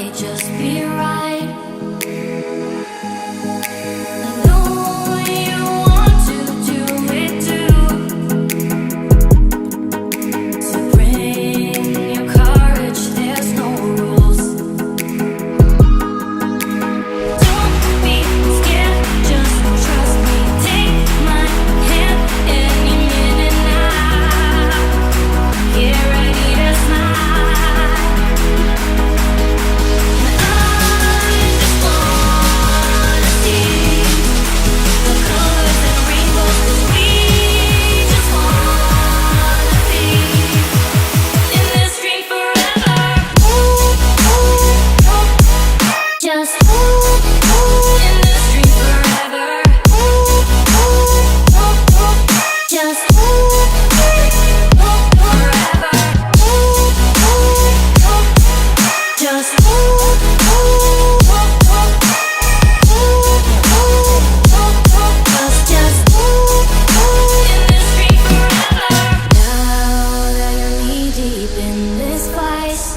might just be right. I know you want to do it too, so bring your courage, there's no rules. Don't be scared, just trust me. Take my hand any minute now. Get ready to smile. And I just wanna see the colors and rainbows, 'cause we just wanna be in this dream forever. Just in this dream forever. Just forever. Just in this dream forever. Now that you're knee deep in this vice,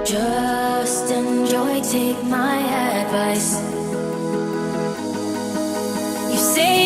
just enjoy, take my advice. You say